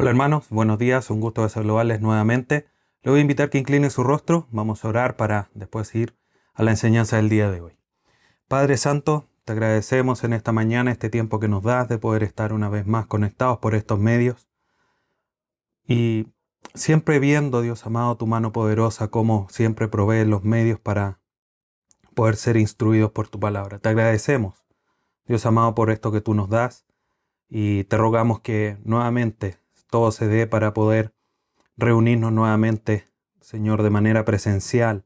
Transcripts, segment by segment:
Hola hermanos, buenos días, un gusto de saludarles nuevamente. Le voy a invitar que incline su rostro, vamos a orar para después ir a la enseñanza del día de hoy. Padre Santo, te agradecemos en esta mañana este tiempo que nos das de poder estar una vez más conectados por estos medios y siempre viendo, Dios amado, tu mano poderosa, como siempre provee los medios para poder ser instruidos por tu palabra. Te agradecemos, Dios amado, por esto que tú nos das y te rogamos que nuevamente todo se dé para poder reunirnos nuevamente, Señor, de manera presencial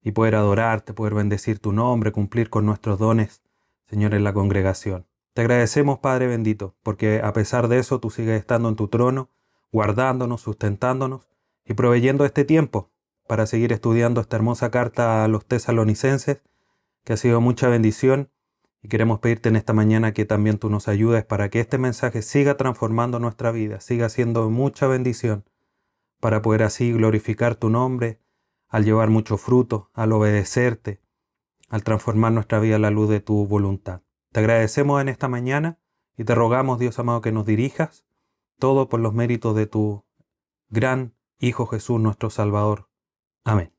y poder adorarte, poder bendecir tu nombre, cumplir con nuestros dones, Señor, en la congregación. Te agradecemos, Padre bendito, porque a pesar de eso tú sigues estando en tu trono, guardándonos, sustentándonos y proveyendo este tiempo para seguir estudiando esta hermosa carta a los tesalonicenses, que ha sido mucha bendición, y queremos pedirte en esta mañana que también tú nos ayudes para que este mensaje siga transformando nuestra vida, siga siendo mucha bendición para poder así glorificar tu nombre, al llevar mucho fruto, al obedecerte, al transformar nuestra vida a la luz de tu voluntad. Te agradecemos en esta mañana y te rogamos, Dios amado, que nos dirijas, todo por los méritos de tu gran Hijo Jesús, nuestro Salvador. Amén.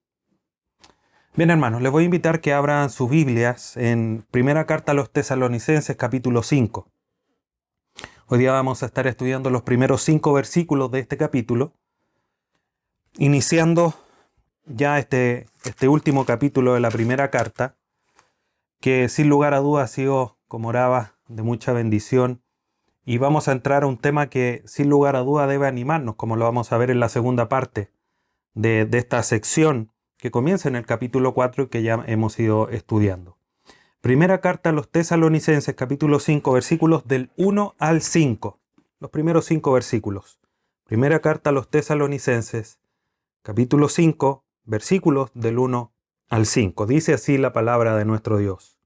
Bien, hermanos, les voy a invitar que abran sus Biblias en Primera Carta a los Tesalonicenses, capítulo 5. Hoy día vamos a estar estudiando los primeros 5 versículos de este capítulo, iniciando ya este último capítulo de la primera carta, que sin lugar a dudas ha sido, como oraba, de mucha bendición. Y vamos a entrar a un tema que sin lugar a duda debe animarnos, como lo vamos a ver en la segunda parte de esta sección que comienza en el capítulo 4 y que ya hemos ido estudiando. Primera carta a los Tesalonicenses, capítulo 5, versículos del 1 al 5. Los primeros 5 versículos. Primera carta a los Tesalonicenses, capítulo 5, versículos del 1 al 5. Dice así la palabra de nuestro Dios.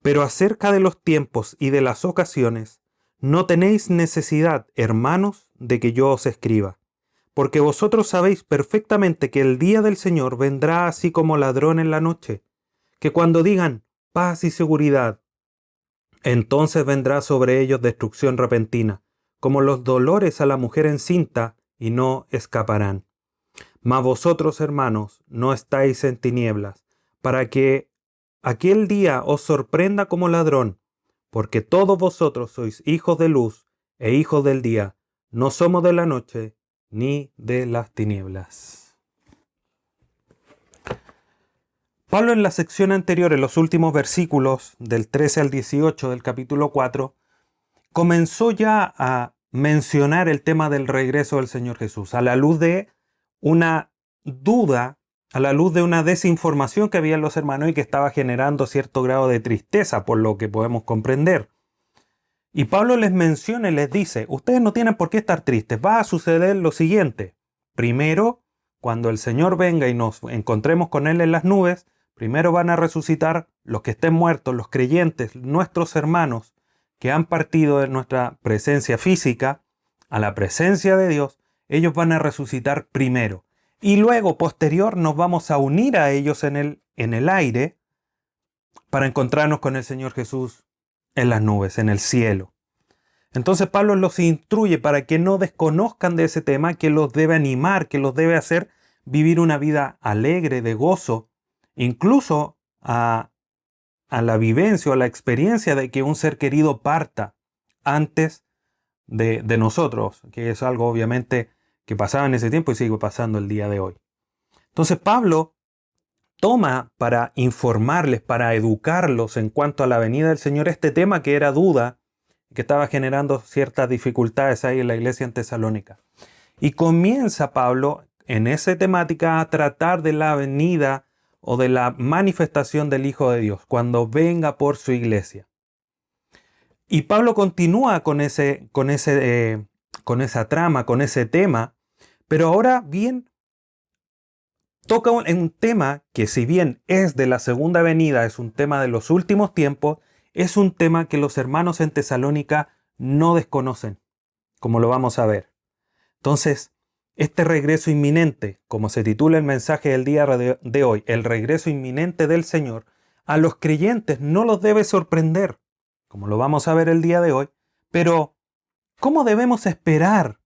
Pero acerca de los tiempos y de las ocasiones, no tenéis necesidad, hermanos, de que yo os escriba, porque vosotros sabéis perfectamente que el día del Señor vendrá así como ladrón en la noche, que cuando digan paz y seguridad, entonces vendrá sobre ellos destrucción repentina, como los dolores a la mujer encinta, y no escaparán. Mas vosotros, hermanos, no estáis en tinieblas, para que aquel día os sorprenda como ladrón, porque todos vosotros sois hijos de luz e hijos del día, no somos de la noche ni de las tinieblas. Pablo en la sección anterior, en los últimos versículos del 13 al 18 del capítulo 4, comenzó ya a mencionar el tema del regreso del Señor Jesús, a la luz de una duda, a la luz de una desinformación que había en los hermanos y que estaba generando cierto grado de tristeza, por lo que podemos comprender. Y Pablo les menciona y les dice, ustedes no tienen por qué estar tristes, va a suceder lo siguiente. Primero, cuando el Señor venga y nos encontremos con Él en las nubes, primero van a resucitar los que estén muertos, los creyentes, nuestros hermanos, que han partido de nuestra presencia física a la presencia de Dios, ellos van a resucitar primero. Y luego, posterior, nos vamos a unir a ellos en el aire para encontrarnos con el Señor Jesús en las nubes, en el cielo. Entonces Pablo los instruye para que no desconozcan de ese tema, que los debe animar, que los debe hacer vivir una vida alegre, de gozo, incluso a la vivencia o a la experiencia de que un ser querido parta antes de nosotros, que es algo obviamente que pasaba en ese tiempo y sigue pasando el día de hoy. Entonces Pablo toma para informarles, para educarlos en cuanto a la venida del Señor, este tema que era duda, que estaba generando ciertas dificultades ahí en la iglesia en Tesalónica. Y comienza Pablo en esa temática a tratar de la venida o de la manifestación del Hijo de Dios, cuando venga por su iglesia. Y Pablo continúa con esa trama, con ese tema, pero ahora bien toca un tema que, si bien es de la segunda venida, es un tema de los últimos tiempos, es un tema que los hermanos en Tesalónica no desconocen, como lo vamos a ver. Entonces, este regreso inminente, como se titula el mensaje del día de hoy, el regreso inminente del Señor, a los creyentes no los debe sorprender, como lo vamos a ver el día de hoy, pero ¿cómo debemos esperar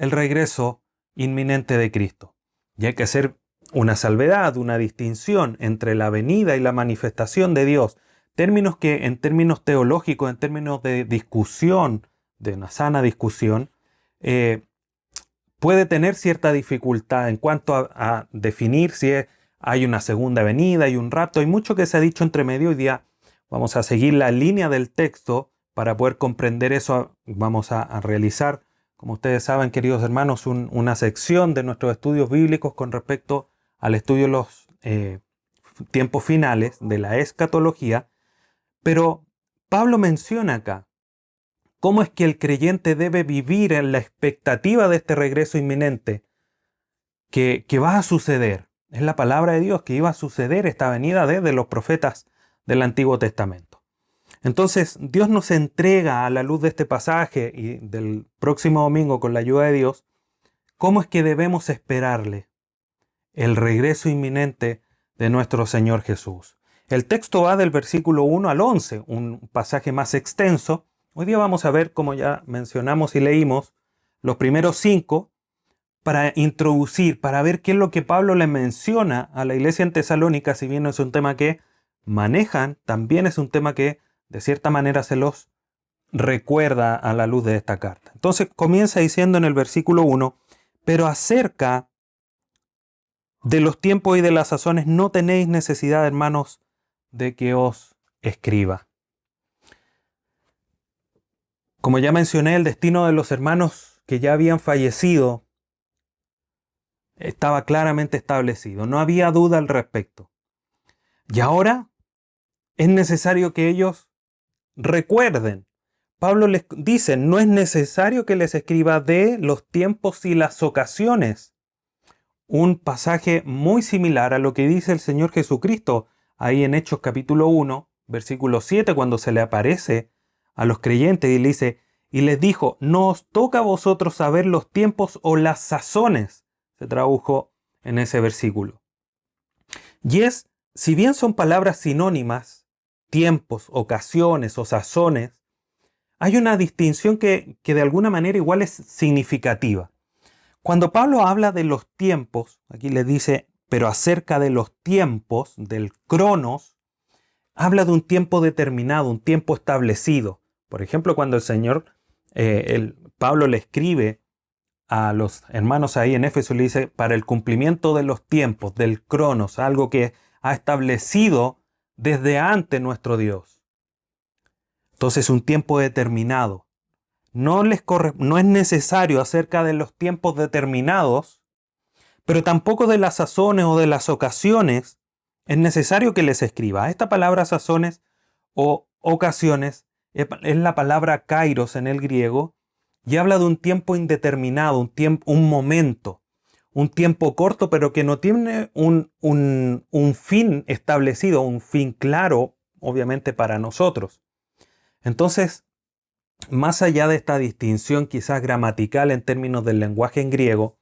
el regreso inminente de Cristo. Y hay que hacer una salvedad, una distinción entre la venida y la manifestación de Dios, términos que en términos teológicos, en términos de discusión, de una sana discusión, puede tener cierta dificultad en cuanto a definir si hay una segunda venida y un rapto. Hay mucho que se ha dicho entre medio. Hoy día vamos a seguir la línea del texto para poder comprender eso. Vamos a realizar, como ustedes saben, queridos hermanos, una sección de nuestros estudios bíblicos con respecto al estudio de los tiempos finales de la escatología. Pero Pablo menciona acá cómo es que el creyente debe vivir en la expectativa de este regreso inminente que va a suceder. Es la palabra de Dios que iba a suceder esta venida desde los profetas del Antiguo Testamento. Entonces, Dios nos entrega a la luz de este pasaje y del próximo domingo con la ayuda de Dios, cómo es que debemos esperarle el regreso inminente de nuestro Señor Jesús. El texto va del versículo 1 al 11, un pasaje más extenso. Hoy día vamos a ver, como ya mencionamos y leímos, los primeros 5 para introducir, para ver qué es lo que Pablo le menciona a la iglesia en Tesalónica, si bien no es un tema que manejan, también es un tema que de cierta manera se los recuerda a la luz de esta carta. Entonces comienza diciendo en el versículo 1, pero acerca de los tiempos y de las sazones no tenéis necesidad, hermanos, de que os escriba. Como ya mencioné, el destino de los hermanos que ya habían fallecido estaba claramente establecido. No había duda al respecto. Y ahora es necesario que ellos recuerden. Pablo les dice, no es necesario que les escriba de los tiempos y las ocasiones. Un pasaje muy similar a lo que dice el Señor Jesucristo ahí en Hechos capítulo 1, versículo 7, cuando se le aparece a los creyentes y le dice, y les dijo, no os toca a vosotros saber los tiempos o las sazones. Se tradujo en ese versículo. Y es, si bien son palabras sinónimas, tiempos, ocasiones o sazones, hay una distinción que de alguna manera igual es significativa. Cuando Pablo habla de los tiempos, aquí le dice, pero acerca de los tiempos, del cronos, habla de un tiempo determinado, un tiempo establecido. Por ejemplo, cuando el Señor, Pablo le escribe a los hermanos ahí en Éfeso, le dice, para el cumplimiento de los tiempos, del cronos, algo que ha establecido desde antes nuestro Dios. Entonces, un tiempo determinado. No es necesario acerca de los tiempos determinados, pero tampoco de las sazones o de las ocasiones es necesario que les escriba. Esta palabra sazones o ocasiones es la palabra kairos en el griego y habla de un tiempo indeterminado, un momento, un tiempo corto, pero que no tiene un fin establecido, un fin claro, obviamente para nosotros. Entonces, más allá de esta distinción quizás gramatical en términos del lenguaje en griego,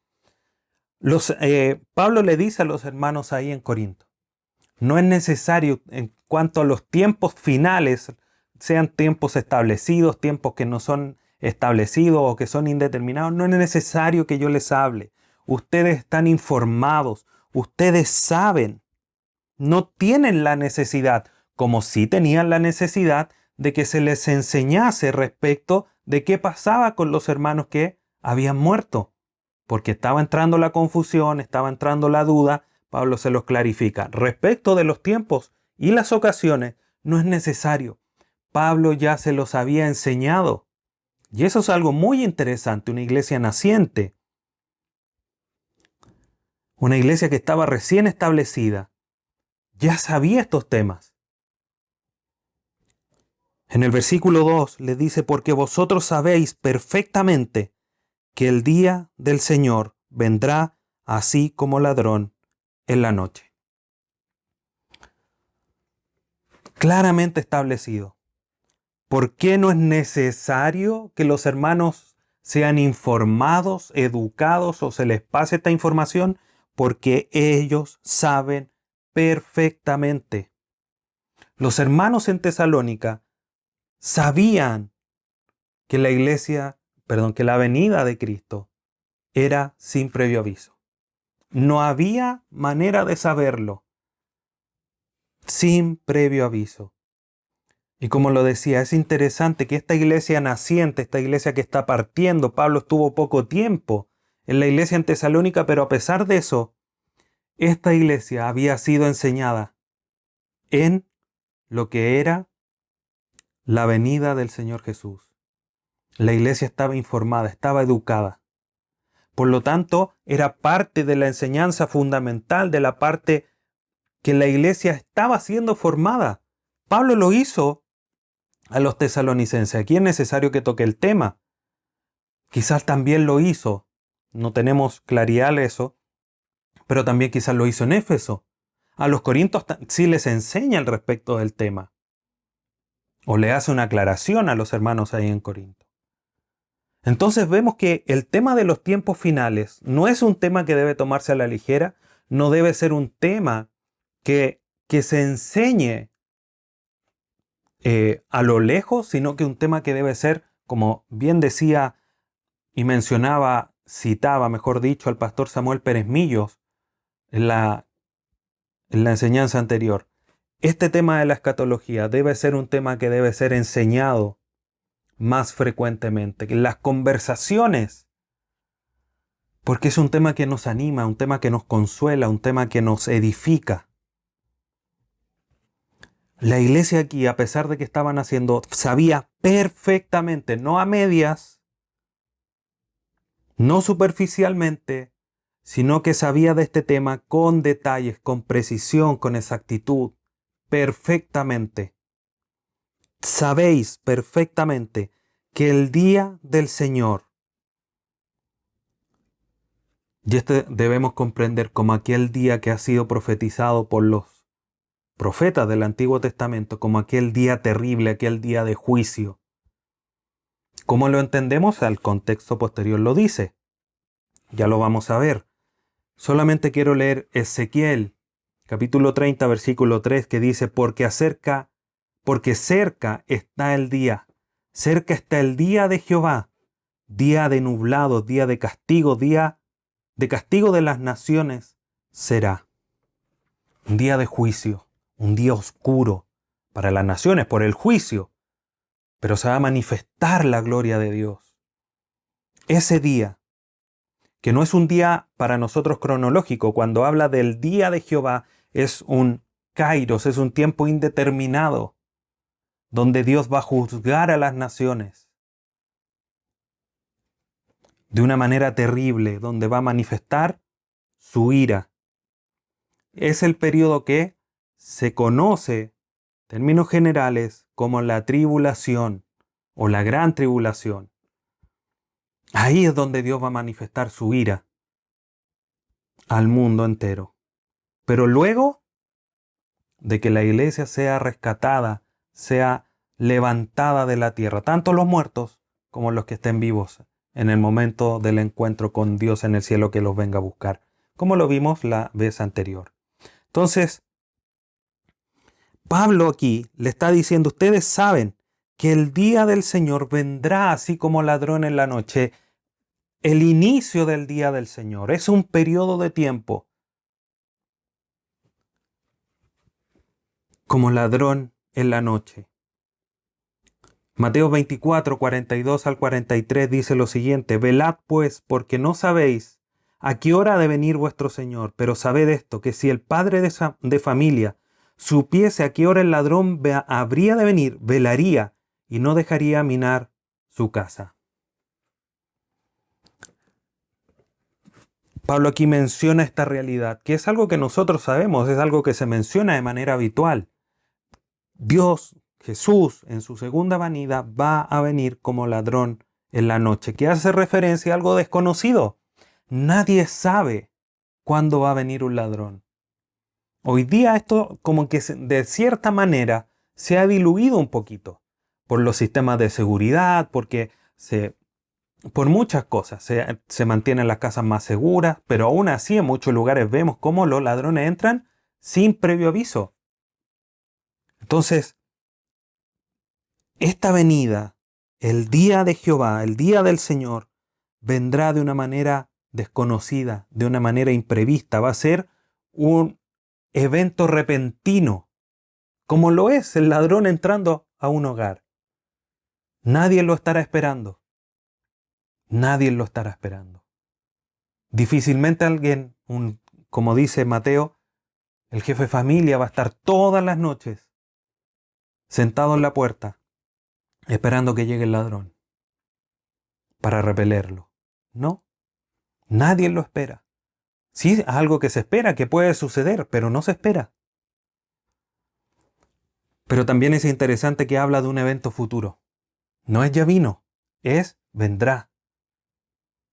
Pablo le dice a los hermanos ahí en Corinto, no es necesario en cuanto a los tiempos finales, sean tiempos establecidos, tiempos que no son establecidos o que son indeterminados, no es necesario que yo les hable. Ustedes están informados, ustedes saben, no tienen la necesidad, como sí tenían la necesidad de que se les enseñase respecto de qué pasaba con los hermanos que habían muerto. Porque estaba entrando la confusión, estaba entrando la duda, Pablo se los clarifica. Respecto de los tiempos y las ocasiones, no es necesario. Pablo ya se los había enseñado. Y eso es algo muy interesante, una iglesia naciente. Una iglesia que estaba recién establecida. Ya sabía estos temas. En el versículo 2 le dice, porque vosotros sabéis perfectamente que el día del Señor vendrá así como ladrón en la noche. Claramente establecido. ¿Por qué no es necesario que los hermanos sean informados, educados o se les pase esta información? Porque ellos saben perfectamente. Los hermanos en Tesalónica sabían que la venida de Cristo era sin previo aviso. No había manera de saberlo sin previo aviso. Y como lo decía, es interesante que esta iglesia naciente, esta iglesia que está partiendo, Pablo estuvo poco tiempo en la iglesia en Tesalónica, pero a pesar de eso, esta iglesia había sido enseñada en lo que era la venida del Señor Jesús. La iglesia estaba informada, estaba educada. Por lo tanto, era parte de la enseñanza fundamental, de la parte que la iglesia estaba siendo formada. Pablo lo hizo a los tesalonicenses. Aquí es necesario que toque el tema. Quizás también lo hizo, no tenemos claridad de eso, pero también quizás lo hizo en Éfeso. A los corintios sí les enseña al respecto del tema. O le hace una aclaración a los hermanos ahí en Corinto. Entonces vemos que el tema de los tiempos finales no es un tema que debe tomarse a la ligera, no debe ser un tema que se enseñe a lo lejos, sino que un tema que debe ser, como bien decía y mencionaba, citaba, mejor dicho, al pastor Samuel Pérez Millos en la enseñanza anterior. Este tema de la escatología debe ser un tema que debe ser enseñado más frecuentemente, que en las conversaciones, porque es un tema que nos anima, un tema que nos consuela, un tema que nos edifica. La iglesia aquí, a pesar de que estaban haciendo, sabía perfectamente, no a medias, no superficialmente, sino que sabía de este tema con detalles, con precisión, con exactitud, perfectamente. Sabéis perfectamente que el día del Señor, y este debemos comprender como aquel día que ha sido profetizado por los profetas del Antiguo Testamento, como aquel día terrible, aquel día de juicio. ¿Cómo lo entendemos? El contexto posterior lo dice. Ya lo vamos a ver. Solamente quiero leer Ezequiel, capítulo 30, versículo 3, que dice, porque cerca está el día, cerca está el día de Jehová, día de nublado, día de castigo de las naciones será. Un día de juicio, un día oscuro para las naciones por el juicio, pero se va a manifestar la gloria de Dios. Ese día, que no es un día para nosotros cronológico, cuando habla del día de Jehová, es un kairos, es un tiempo indeterminado, donde Dios va a juzgar a las naciones de una manera terrible, donde va a manifestar su ira. Es el periodo que se conoce, en términos generales, como la tribulación o la gran tribulación. Ahí es donde Dios va a manifestar su ira al mundo entero. Pero luego de que la iglesia sea rescatada, sea levantada de la tierra, tanto los muertos como los que estén vivos, en el momento del encuentro con Dios en el cielo que los venga a buscar, como lo vimos la vez anterior. Entonces, Pablo aquí le está diciendo, ustedes saben que el día del Señor vendrá así como ladrón en la noche. El inicio del día del Señor es un periodo de tiempo como ladrón en la noche. Mateo 24, 42 al 43 dice lo siguiente, velad pues, porque no sabéis a qué hora ha de venir vuestro Señor, pero sabed esto, que si el padre de familia supiese a qué hora el ladrón habría de venir, velaría y no dejaría minar su casa. Pablo aquí menciona esta realidad, que es algo que nosotros sabemos, es algo que se menciona de manera habitual. Dios, Jesús, en su segunda venida, va a venir como ladrón en la noche, que hace referencia a algo desconocido. Nadie sabe cuándo va a venir un ladrón. Hoy día esto como que de cierta manera se ha diluido un poquito por los sistemas de seguridad, por muchas cosas. Se mantienen las casas más seguras, pero aún así en muchos lugares vemos cómo los ladrones entran sin previo aviso. Entonces, esta venida, el día de Jehová, el día del Señor, vendrá de una manera desconocida, de una manera imprevista. Va a ser un evento repentino, como lo es el ladrón entrando a un hogar. Nadie lo estará esperando. Nadie lo estará esperando. Difícilmente alguien, como dice Mateo, el jefe de familia va a estar todas las noches sentado en la puerta esperando que llegue el ladrón para repelerlo. No, nadie lo espera. Sí, es algo que se espera, que puede suceder, pero no se espera. Pero también es interesante que habla de un evento futuro. No es ya vino, es vendrá.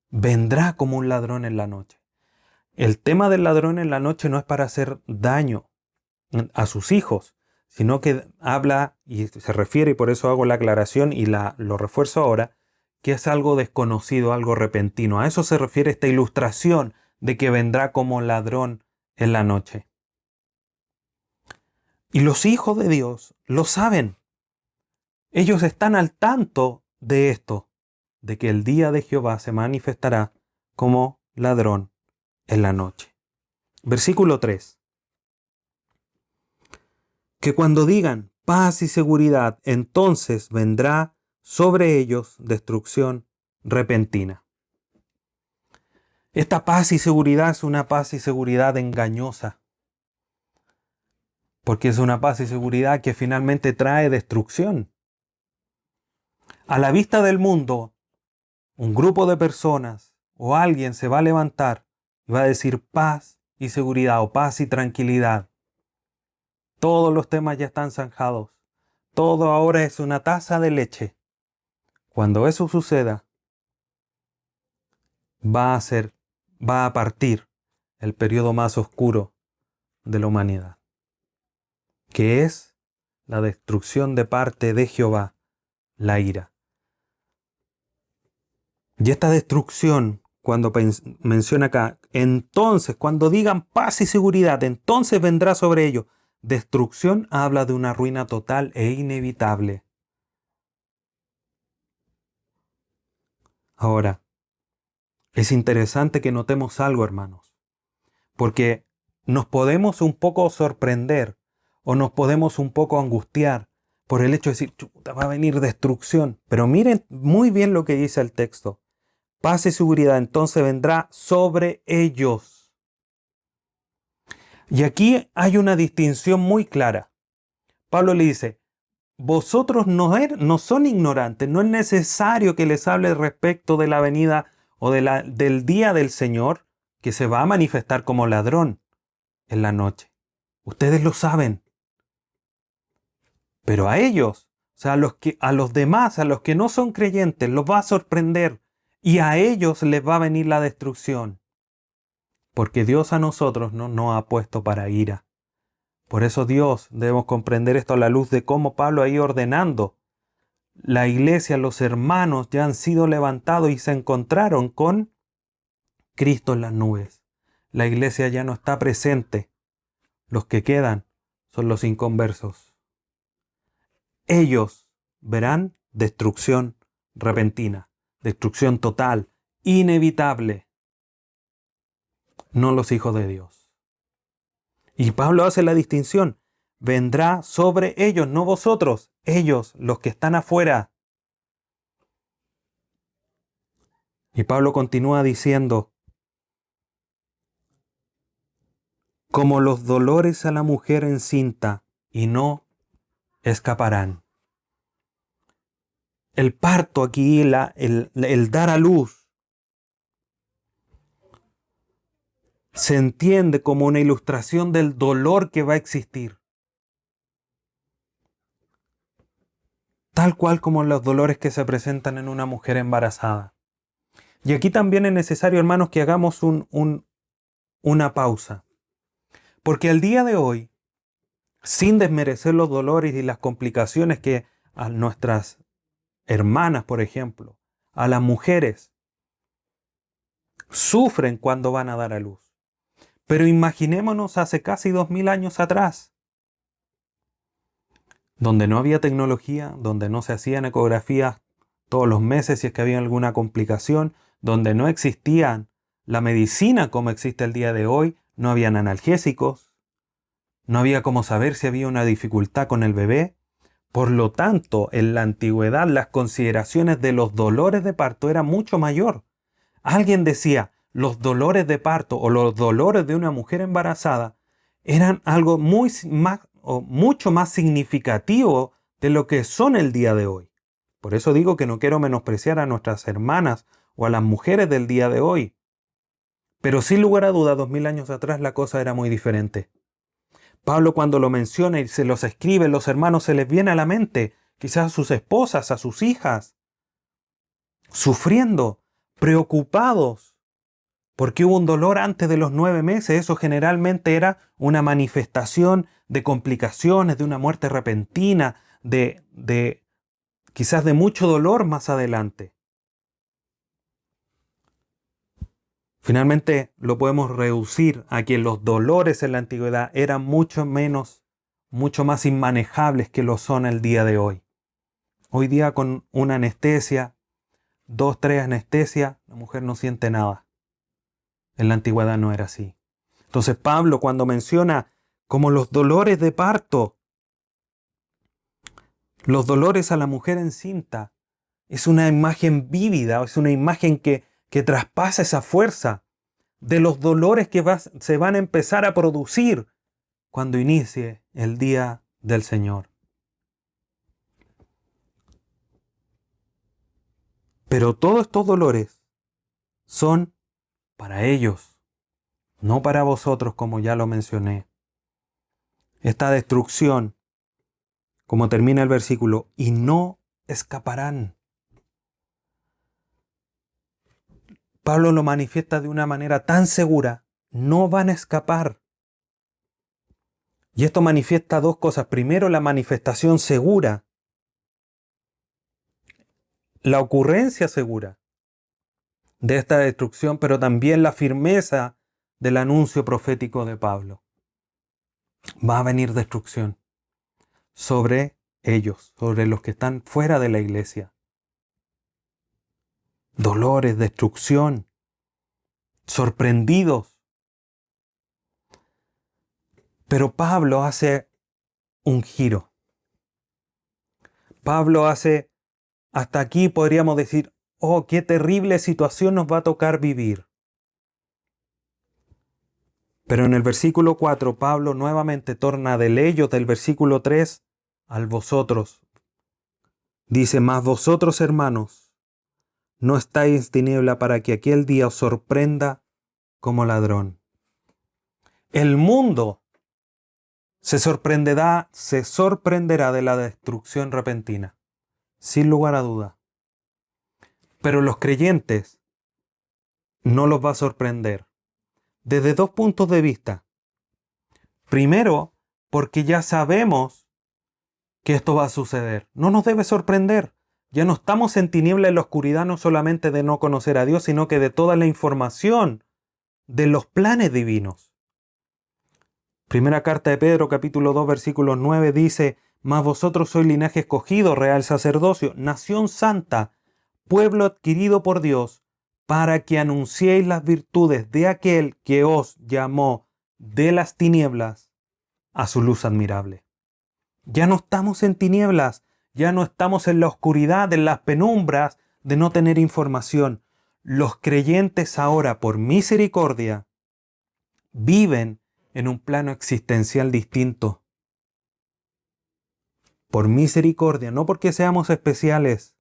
Vendrá como un ladrón en la noche. El tema del ladrón en la noche no es para hacer daño a sus hijos, sino que habla y se refiere, y por eso hago la aclaración y lo refuerzo ahora, que es algo desconocido, algo repentino. A eso se refiere esta ilustración de que vendrá como ladrón en la noche. Y los hijos de Dios lo saben. Ellos están al tanto de esto, de que el día de Jehová se manifestará como ladrón en la noche. Versículo 3. Que cuando digan paz y seguridad, entonces vendrá sobre ellos destrucción repentina. Esta paz y seguridad es una paz y seguridad engañosa, porque es una paz y seguridad que finalmente trae destrucción. A la vista del mundo, un grupo de personas o alguien se va a levantar y va a decir paz y seguridad o paz y tranquilidad. Todos los temas ya están zanjados. Todo ahora es una taza de leche. Cuando eso suceda, va a partir el periodo más oscuro de la humanidad, que es la destrucción de parte de Jehová, la ira. Y esta destrucción, cuando menciona acá, entonces, cuando digan paz y seguridad, entonces vendrá sobre ellos. Destrucción habla de una ruina total e inevitable. Ahora, es interesante que notemos algo, hermanos, porque nos podemos un poco sorprender o nos podemos un poco angustiar por el hecho de decir, chuta, va a venir destrucción. Pero miren muy bien lo que dice el texto. Paz y seguridad entonces vendrá sobre ellos. Y aquí hay una distinción muy clara. Pablo le dice, vosotros no son ignorantes, no es necesario que les hable respecto de la venida o del día del Señor, que se va a manifestar como ladrón en la noche. Ustedes lo saben. Pero a ellos, o sea, a los demás, a los que no son creyentes, los va a sorprender y a ellos les va a venir la destrucción. Porque Dios a nosotros no nos ha puesto para ira. Por eso Dios, debemos comprender esto a la luz de cómo Pablo ha ido ordenando. La iglesia, los hermanos ya han sido levantados y se encontraron con Cristo en las nubes. La iglesia ya no está presente. Los que quedan son los inconversos. Ellos verán destrucción repentina, destrucción total, inevitable. No los hijos de Dios. Y Pablo hace la distinción. Vendrá sobre ellos, no vosotros, ellos, los que están afuera. Y Pablo continúa diciendo, como los dolores a la mujer encinta, y no escaparán. El parto aquí, el dar a luz, se entiende como una ilustración del dolor que va a existir. Tal cual como los dolores que se presentan en una mujer embarazada. Y aquí también es necesario, hermanos, que hagamos una pausa. Porque al día de hoy, sin desmerecer los dolores y las complicaciones que a nuestras hermanas, por ejemplo, a las mujeres, sufren cuando van a dar a luz. Pero imaginémonos hace casi 2000 años atrás, donde no había tecnología, donde no se hacían ecografías todos los meses si es que había alguna complicación, donde no existían la medicina como existe el día de hoy, no habían analgésicos, no había cómo saber si había una dificultad con el bebé. Por lo tanto, en la antigüedad las consideraciones de los dolores de parto eran mucho mayor. Alguien decía, los dolores de parto o los dolores de una mujer embarazada eran algo mucho más significativo de lo que son el día de hoy. Por eso digo que no quiero menospreciar a nuestras hermanas o a las mujeres del día de hoy. Pero sin lugar a dudas, 2000 años atrás la cosa era muy diferente. Pablo cuando lo menciona y se los escribe, los hermanos se les viene a la mente, quizás a sus esposas, a sus hijas, sufriendo, preocupados, porque hubo un dolor antes de los 9 meses. Eso generalmente era una manifestación de complicaciones, de una muerte repentina, quizás de mucho dolor más adelante. Finalmente lo podemos reducir a que los dolores en la antigüedad eran mucho más inmanejables que lo son el día de hoy. Hoy día con una anestesia, 2, 3 anestesias, la mujer no siente nada. En la antigüedad no era así. Entonces Pablo cuando menciona como los dolores de parto, los dolores a la mujer encinta, es una imagen vívida, es una imagen que traspasa esa fuerza de los dolores que se van a empezar a producir cuando inicie el día del Señor. Pero todos estos dolores son para ellos, no para vosotros, como ya lo mencioné. Esta destrucción, como termina el versículo, y no escaparán. Pablo lo manifiesta de una manera tan segura, no van a escapar. Y esto manifiesta dos cosas. Primero, la manifestación segura, la ocurrencia segura de esta destrucción, pero también la firmeza del anuncio profético de Pablo. Va a venir destrucción sobre ellos, sobre los que están fuera de la iglesia. Dolores, destrucción, sorprendidos. Pero Pablo hace un giro. Pablo hace, hasta aquí podríamos decir, oh, qué terrible situación nos va a tocar vivir. Pero en el versículo 4, Pablo nuevamente torna del ellos del versículo 3 al vosotros. Dice, mas vosotros, hermanos, no estáis en tiniebla para que aquel día os sorprenda como ladrón. El mundo se sorprenderá de la destrucción repentina, sin lugar a duda. Pero los creyentes no los va a sorprender. Desde dos puntos de vista. Primero, porque ya sabemos que esto va a suceder. No nos debe sorprender. Ya no estamos en tiniebla en la oscuridad, no solamente de no conocer a Dios, sino que de toda la información de los planes divinos. Primera carta de Pedro, capítulo 2, versículo 9 dice, mas vosotros sois linaje escogido, real sacerdocio, nación santa, pueblo adquirido por Dios, para que anunciéis las virtudes de aquel que os llamó de las tinieblas a su luz admirable. Ya no estamos en tinieblas, ya no estamos en la oscuridad, en las penumbras de no tener información. Los creyentes ahora, por misericordia, viven en un plano existencial distinto. Por misericordia, no porque seamos especiales.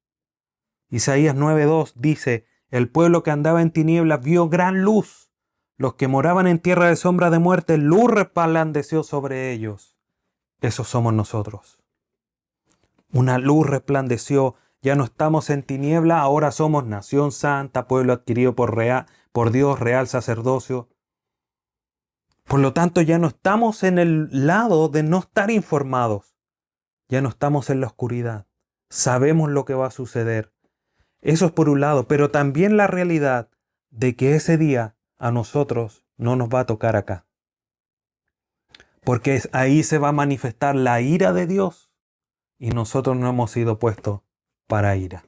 Isaías 9:2 dice, el pueblo que andaba en tinieblas vio gran luz. Los que moraban en tierra de sombra de muerte, luz resplandeció sobre ellos. Esos somos nosotros. Una luz resplandeció. Ya no estamos en tiniebla, ahora somos nación santa, pueblo adquirido por Dios, real sacerdocio. Por lo tanto, ya no estamos en el lado de no estar informados. Ya no estamos en la oscuridad. Sabemos lo que va a suceder. Eso es por un lado, pero también la realidad de que ese día a nosotros no nos va a tocar acá. Porque ahí se va a manifestar la ira de Dios y nosotros no hemos sido puestos para ira.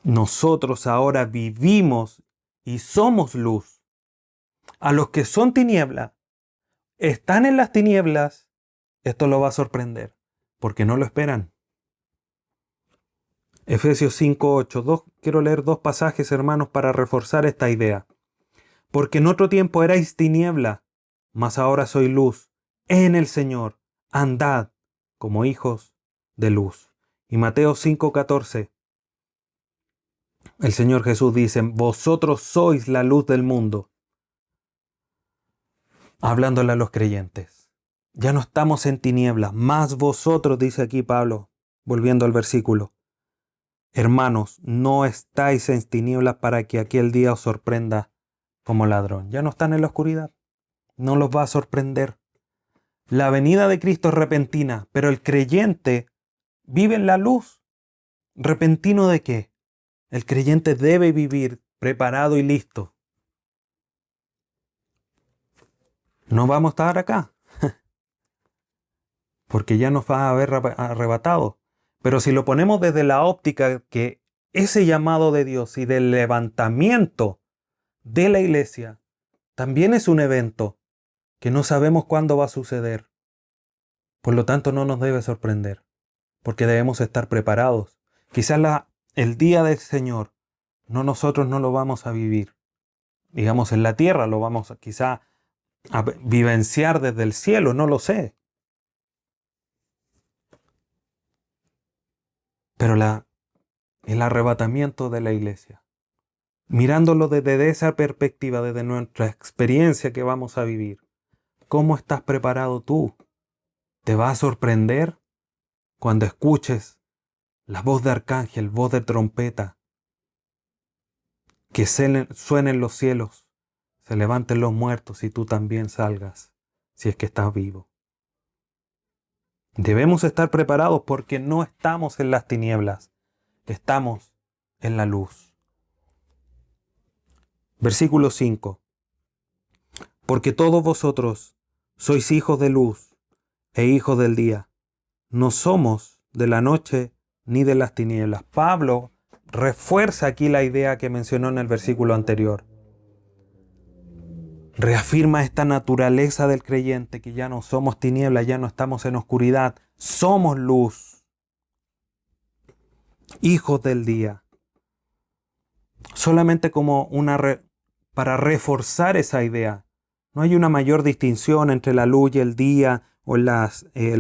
Nosotros ahora vivimos y somos luz. A los que son tiniebla, están en las tinieblas, esto lo va a sorprender, porque no lo esperan. Efesios 5:8. Quiero leer dos pasajes, hermanos, para reforzar esta idea. Porque en otro tiempo erais tiniebla, mas ahora soy luz en el Señor. Andad como hijos de luz. Y Mateo 5:14. El Señor Jesús dice, vosotros sois la luz del mundo. Hablándole a los creyentes. Ya no estamos en tinieblas, más vosotros, dice aquí Pablo, volviendo al versículo. Hermanos, no estáis en tinieblas para que aquel día os sorprenda como ladrón. Ya no están en la oscuridad. No los va a sorprender. La venida de Cristo es repentina, pero el creyente vive en la luz. ¿Repentino de qué? El creyente debe vivir preparado y listo. No vamos a estar acá, porque ya nos va a haber arrebatado. Pero si lo ponemos desde la óptica que ese llamado de Dios y del levantamiento de la iglesia también es un evento que no sabemos cuándo va a suceder. Por lo tanto, no nos debe sorprender, porque debemos estar preparados. Quizás el día del Señor, nosotros no lo vamos a vivir. Digamos, en la tierra lo vamos quizá a vivenciar desde el cielo, no lo sé. Pero el arrebatamiento de la iglesia, mirándolo desde esa perspectiva, desde nuestra experiencia que vamos a vivir, ¿cómo estás preparado tú? ¿Te va a sorprender cuando escuches la voz de arcángel, voz de trompeta, que suenen los cielos, se levanten los muertos y tú también salgas, si es que estás vivo? Debemos estar preparados porque no estamos en las tinieblas, estamos en la luz. Versículo 5. Porque todos vosotros sois hijos de luz e hijos del día. No somos de la noche ni de las tinieblas. Pablo refuerza aquí la idea que mencionó en el versículo anterior. Reafirma esta naturaleza del creyente, que ya no somos tinieblas, ya no estamos en oscuridad, somos luz, hijos del día. Solamente como para reforzar esa idea. No hay una mayor distinción entre la luz y el día, o la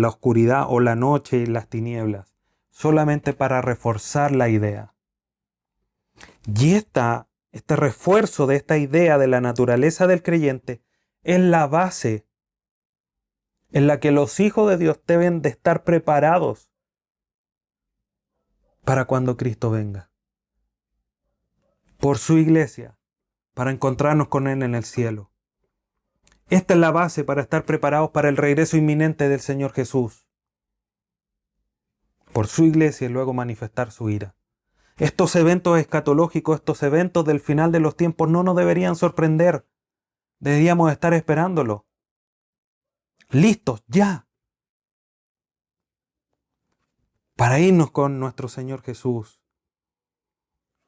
oscuridad, o la noche y las tinieblas. Solamente para reforzar la idea. Y este refuerzo de esta idea de la naturaleza del creyente es la base en la que los hijos de Dios deben de estar preparados para cuando Cristo venga. Por su iglesia, para encontrarnos con Él en el cielo. Esta es la base para estar preparados para el regreso inminente del Señor Jesús. Por su iglesia y luego manifestar su ira. Estos eventos escatológicos, estos eventos del final de los tiempos no nos deberían sorprender. Deberíamos estar esperándolo. Listos, ya. Para irnos con nuestro Señor Jesús.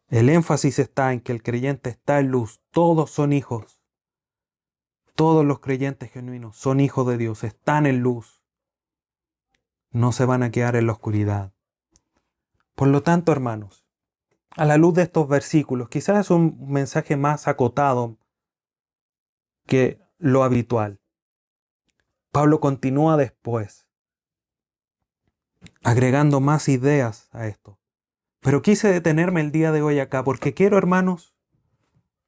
El énfasis está en que el creyente está en luz. Todos son hijos. Todos los creyentes genuinos son hijos de Dios. Están en luz. No se van a quedar en la oscuridad. Por lo tanto, hermanos, a la luz de estos versículos, quizás es un mensaje más acotado que lo habitual. Pablo continúa después, agregando más ideas a esto. Pero quise detenerme el día de hoy acá porque quiero, hermanos,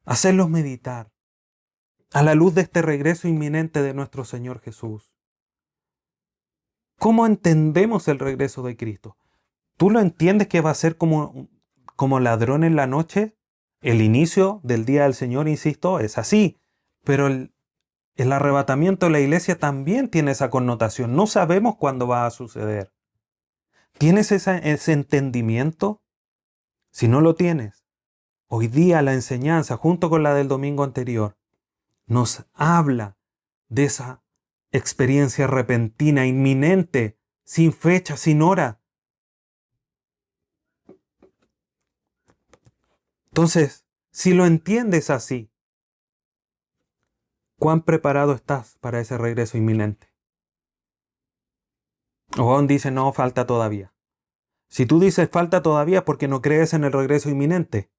hacerlos meditar a la luz de este regreso inminente de nuestro Señor Jesús. ¿Cómo entendemos el regreso de Cristo? ¿Tú lo entiendes que va a ser como ladrón en la noche? El inicio del día del Señor, insisto, es así. Pero el arrebatamiento de la iglesia también tiene esa connotación. No sabemos cuándo va a suceder. ¿Tienes ese entendimiento? Si no lo tienes, hoy día la enseñanza, junto con la del domingo anterior, nos habla de esa experiencia repentina, inminente, sin fecha, sin hora. Entonces, Si lo entiendes así, ¿cuán preparado estás para ese regreso inminente? O aún dice, no, falta todavía. Si tú dices falta todavía es porque no crees en el regreso inminente.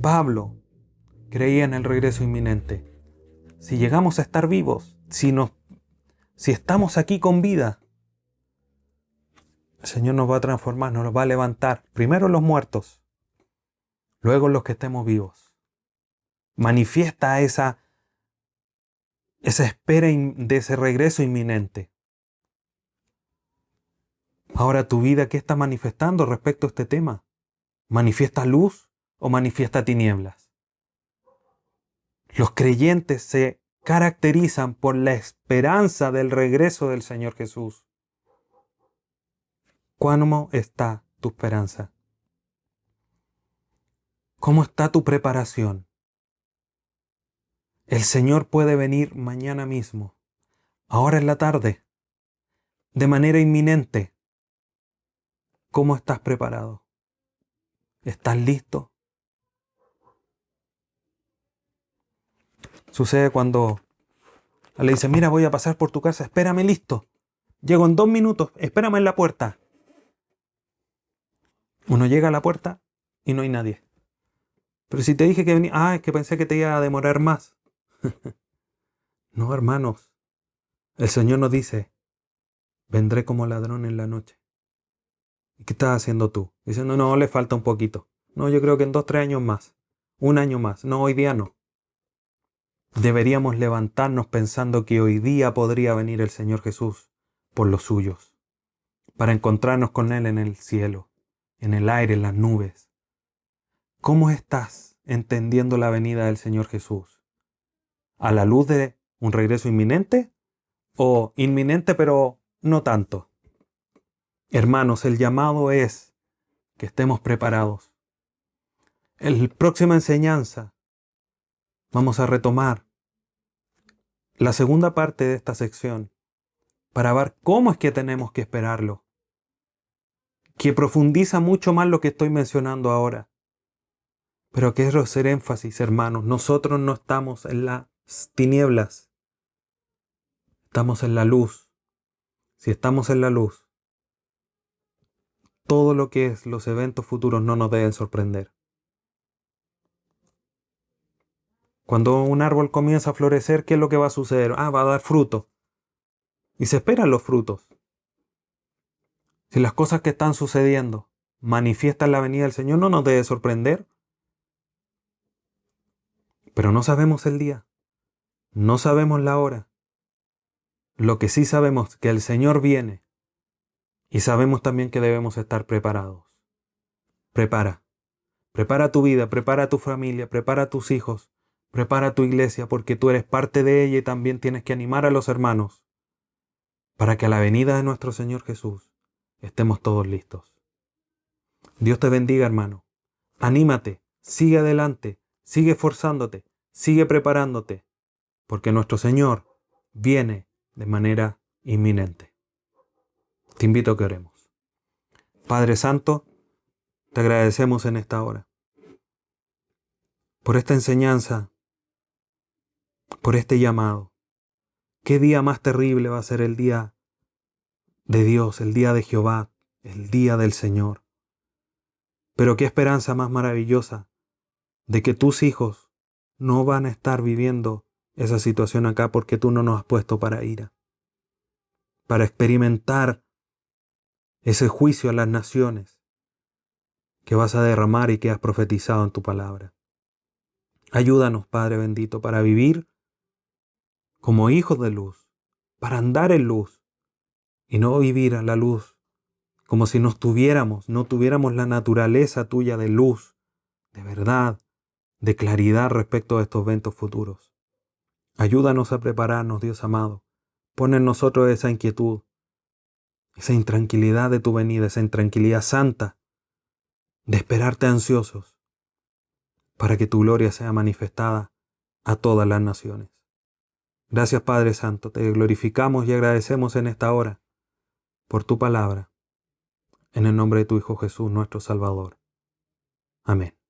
Pablo creía en el regreso inminente. Si llegamos a estar vivos, si estamos aquí con vida, el Señor nos va a transformar, nos va a levantar. Primero los muertos, luego los que estemos vivos. Manifiesta esa espera de ese regreso inminente. Ahora, tu vida, ¿qué está manifestando respecto a este tema? ¿Manifiesta luz o manifiesta tinieblas? Los creyentes se caracterizan por la esperanza del regreso del Señor Jesús. ¿Cómo está tu esperanza? ¿Cómo está tu preparación? El Señor puede venir mañana mismo, ahora en la tarde, de manera inminente. ¿Cómo estás preparado? ¿Estás listo? Sucede cuando le dice, mira, voy a pasar por tu casa, espérame listo. Llego en 2 minutos, espérame en la puerta. Uno llega a la puerta y no hay nadie. Pero si te dije que venía, es que pensé que te iba a demorar más. No, hermanos, el Señor nos dice, vendré como ladrón en la noche. ¿Y qué estás haciendo tú? Diciendo, no, le falta un poquito. No, yo creo que en 2, 3 años más. 1 año más. No, hoy día no. Deberíamos levantarnos pensando que hoy día podría venir el Señor Jesús por los suyos, para encontrarnos con Él en el cielo, en el aire, en las nubes. ¿Cómo estás entendiendo la venida del Señor Jesús? ¿A la luz de un regreso inminente? ¿O inminente pero no tanto? Hermanos, el llamado es que estemos preparados. En la próxima enseñanza vamos a retomar la segunda parte de esta sección para ver cómo es que tenemos que esperarlo, que profundiza mucho más lo que estoy mencionando ahora. Pero quiero hacer énfasis, hermanos, nosotros no estamos en las tinieblas, estamos en la luz. Si estamos en la luz, todo lo que es los eventos futuros no nos deben sorprender. Cuando un árbol comienza a florecer, ¿qué es lo que va a suceder? Va a dar fruto. Y se esperan los frutos. Si las cosas que están sucediendo manifiestan la venida del Señor, no nos debe sorprender. Pero no sabemos el día. No sabemos la hora. Lo que sí sabemos es que el Señor viene. Y sabemos también que debemos estar preparados. Prepara. Prepara tu vida, prepara tu familia, prepara tus hijos, prepara tu iglesia, porque tú eres parte de ella y también tienes que animar a los hermanos para que a la venida de nuestro Señor Jesús estemos todos listos. Dios te bendiga, hermano. Anímate, sigue adelante, sigue esforzándote, sigue preparándote, porque nuestro Señor viene de manera inminente. Te invito a que oremos. Padre Santo, te agradecemos en esta hora por esta enseñanza, por este llamado. ¿Qué día más terrible va a ser el día de Dios, el día de Jehová, el día del Señor? Pero qué esperanza más maravillosa de que tus hijos no van a estar viviendo esa situación acá porque tú no nos has puesto para ira, para experimentar ese juicio a las naciones que vas a derramar y que has profetizado en tu palabra. Ayúdanos, Padre bendito, para vivir como hijos de luz, para andar en luz y no vivir a la luz como si no tuviéramos la naturaleza tuya de luz, de verdad, de claridad respecto a estos eventos futuros. Ayúdanos a prepararnos, Dios amado. Pon en nosotros esa inquietud, esa intranquilidad de tu venida, esa intranquilidad santa de esperarte ansiosos para que tu gloria sea manifestada a todas las naciones. Gracias, Padre Santo, te glorificamos y agradecemos en esta hora por tu palabra, en el nombre de tu Hijo Jesús, nuestro Salvador. Amén.